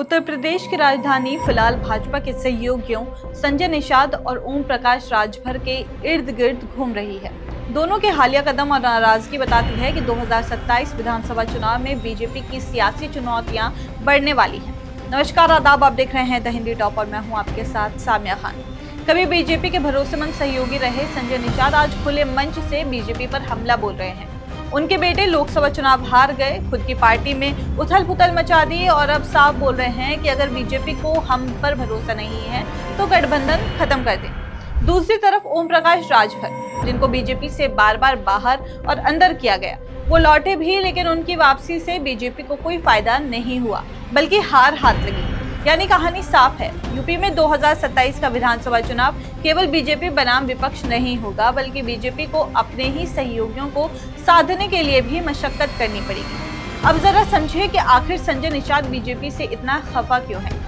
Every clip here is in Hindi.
उत्तर प्रदेश की राजधानी फिलहाल भाजपा के सहयोगियों संजय निषाद और ओम प्रकाश राजभर के इर्द गिर्द घूम रही है। दोनों के हालिया कदम और नाराजगी बताती है कि 2027 विधानसभा चुनाव में बीजेपी की सियासी चुनौतियां बढ़ने वाली हैं। नमस्कार, आदाब, आप देख रहे हैं द हिंदी टॉप और मैं हूं आपके साथ सामिया खान। कभी बीजेपी के भरोसेमंद सहयोगी रहे संजय निषाद आज खुले मंच से बीजेपी पर हमला बोल रहे हैं। उनके बेटे लोकसभा चुनाव हार गए, खुद की पार्टी में उथल पुथल मचा दी और अब साफ बोल रहे हैं कि अगर बीजेपी को हम पर भरोसा नहीं है तो गठबंधन खत्म कर दें। दूसरी तरफ ओम प्रकाश राजभर, जिनको बीजेपी से बार बार बाहर और अंदर किया गया, वो लौटे भी, लेकिन उनकी वापसी से बीजेपी को कोई फायदा नहीं हुआ बल्कि हार हाथ लगी। यानी कहानी साफ है, यूपी में 2027 का विधानसभा चुनाव केवल बीजेपी बनाम विपक्ष नहीं होगा, बल्कि बीजेपी को अपने ही सहयोगियों को साधने के लिए भी मशक्कत करनी पड़ेगी। अब जरा समझिए कि आखिर संजय निषाद बीजेपी से इतना खफा क्यों है।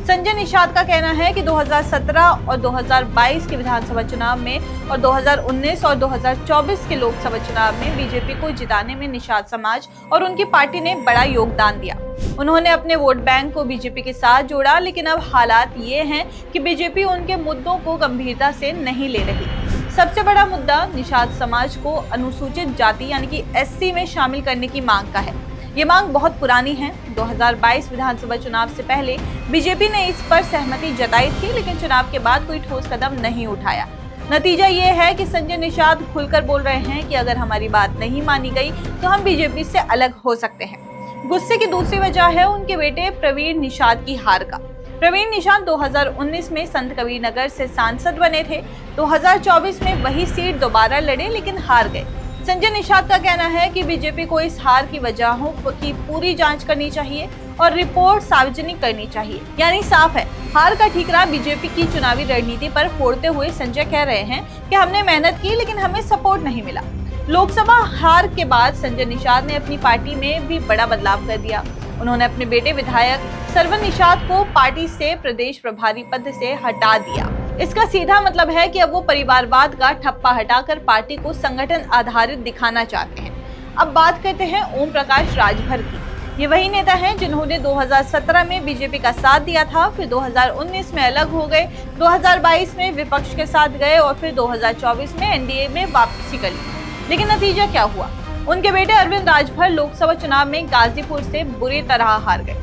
संजय निषाद का कहना है कि 2017 और 2022 के विधानसभा चुनाव में और 2019 और 2024 के लोकसभा चुनाव में बीजेपी को जिताने में निषाद समाज और उनकी पार्टी ने बड़ा योगदान दिया। उन्होंने अपने वोट बैंक को बीजेपी के साथ जोड़ा, लेकिन अब हालात ये हैं कि बीजेपी उनके मुद्दों को गंभीरता से नहीं ले रही। सबसे बड़ा मुद्दा निषाद समाज को अनुसूचित जाति यानी कि एससी में शामिल करने की मांग का है। ये मांग बहुत पुरानी है। 2022 विधानसभा चुनाव से पहले बीजेपी ने इस पर सहमति जताई थी, लेकिन चुनाव के बाद कोई ठोस कदम नहीं उठाया। नतीजा ये है कि संजय निषाद खुलकर बोल रहे हैं कि अगर हमारी बात नहीं मानी गई तो हम बीजेपी से अलग हो सकते हैं। गुस्से की दूसरी वजह है उनके बेटे प्रवीण निषाद की हार का। प्रवीण निषाद 2019 में संत कबीर नगर से सांसद बने थे। 2024 में वही सीट दोबारा लड़े, लेकिन हार गए। संजय निषाद का कहना है कि बीजेपी को इस हार की वजहों की पूरी जांच करनी चाहिए और रिपोर्ट सार्वजनिक करनी चाहिए। यानी साफ है, हार का ठीकरा बीजेपी की चुनावी रणनीति पर फोड़ते हुए संजय कह रहे हैं कि हमने मेहनत की, लेकिन हमें सपोर्ट नहीं मिला। लोकसभा हार के बाद संजय निषाद ने अपनी पार्टी में भी बड़ा बदलाव कर दिया। उन्होंने अपने बेटे विधायक सरवन निषाद को पार्टी से प्रदेश प्रभारी पद से हटा दिया। इसका सीधा मतलब है कि अब वो परिवारवाद का ठप्पा हटाकर पार्टी को संगठन आधारित दिखाना चाहते हैं। अब बात करते हैं ओम प्रकाश राजभर की। ये वही नेता हैं जिन्होंने 2017 में बीजेपी का साथ दिया था, फिर 2019 में अलग हो गए, 2022 में विपक्ष के साथ गए और फिर 2024 में एनडीए में वापसी कर ली। लेकिन नतीजा क्या हुआ? उनके बेटे अरविंद राजभर लोकसभा चुनाव में गाजीपुर से बुरी तरह हार गए।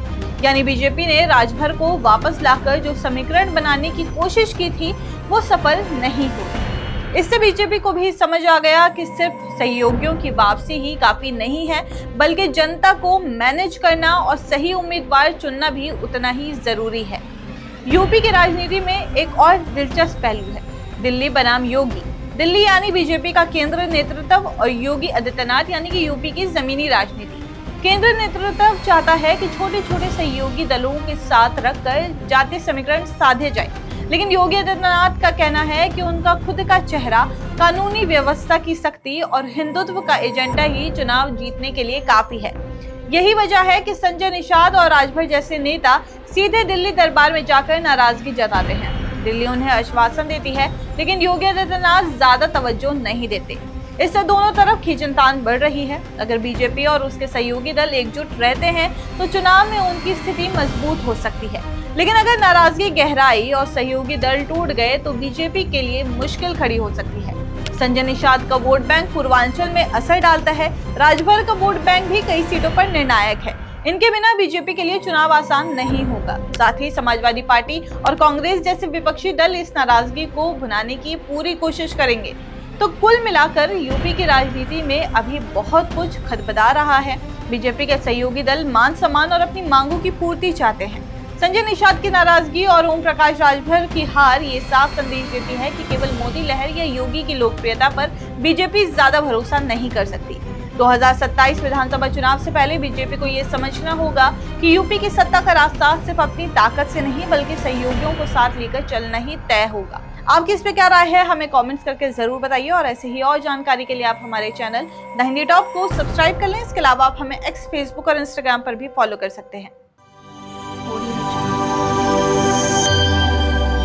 यानी बीजेपी ने राजभर को वापस लाकर जो समीकरण बनाने की कोशिश की थी वो सफल नहीं हुई। इससे बीजेपी को भी समझ आ गया कि सिर्फ सहयोगियों की वापसी ही काफी नहीं है, बल्कि जनता को मैनेज करना और सही उम्मीदवार चुनना भी उतना ही जरूरी है। यूपी की राजनीति में एक और दिलचस्प पहलू है, दिल्ली बनाम योगी। दिल्ली यानी बीजेपी का केंद्र नेतृत्व और योगी आदित्यनाथ यानी कि यूपी की जमीनी राजनीति। केंद्र नेतृत्व चाहता है कि छोटे छोटे सहयोगी दलों के साथ रखकर जातीय समीकरण साधे जाए, लेकिन योगी आदित्यनाथ का कहना है कि उनका खुद का चेहरा, कानूनी व्यवस्था की सख्ती और हिंदुत्व का एजेंडा ही चुनाव जीतने के लिए काफी है। यही वजह है कि संजय निषाद और राजभर जैसे नेता सीधे दिल्ली दरबार में जाकर नाराजगी जताते हैं। दिल्ली उन्हें आश्वासन देती है, लेकिन योगी आदित्यनाथ ज्यादा तवज्जो नहीं देते। इससे दोनों तरफ खींचतान बढ़ रही है। अगर बीजेपी और उसके सहयोगी दल एकजुट रहते हैं तो चुनाव में उनकी स्थिति मजबूत हो सकती है, लेकिन अगर नाराजगी गहराई और सहयोगी दल टूट गए तो बीजेपी के लिए मुश्किल खड़ी हो सकती है। संजय निषाद का वोट बैंक पूर्वांचल में असर डालता है, राजभर का वोट बैंक भी कई सीटों पर निर्णायक है। इनके बिना बीजेपी के लिए चुनाव आसान नहीं होगा। साथ ही समाजवादी पार्टी और कांग्रेस जैसे विपक्षी दल इस नाराजगी को भुनाने की पूरी कोशिश करेंगे। तो कुल मिलाकर यूपी की राजनीति में अभी बहुत कुछ खदबदा रहा है। बीजेपी के सहयोगी दल मान सम्मान और अपनी मांगों की पूर्ति चाहते हैं। संजय निषाद की नाराजगी और ओम प्रकाश राजभर की हार ये साफ संदेश देती है कि केवल मोदी लहर या योगी की लोकप्रियता पर बीजेपी ज्यादा भरोसा नहीं कर सकती। 2027 विधानसभा चुनाव से पहले बीजेपी को ये समझना होगा कि यूपी की सत्ता का रास्ता सिर्फ अपनी ताकत से नहीं बल्कि सहयोगियों को साथ लेकर चलना ही तय होगा। आपकी इस पे क्या राय है, हमें कमेंट्स करके जरूर बताइए और ऐसे ही और जानकारी के लिए आप हमारे चैनल द हिंदी टॉप को सब्सक्राइब कर लें। इसके अलावा आप हमें एक्स, फेसबुक और इंस्टाग्राम पर भी फॉलो कर सकते हैं।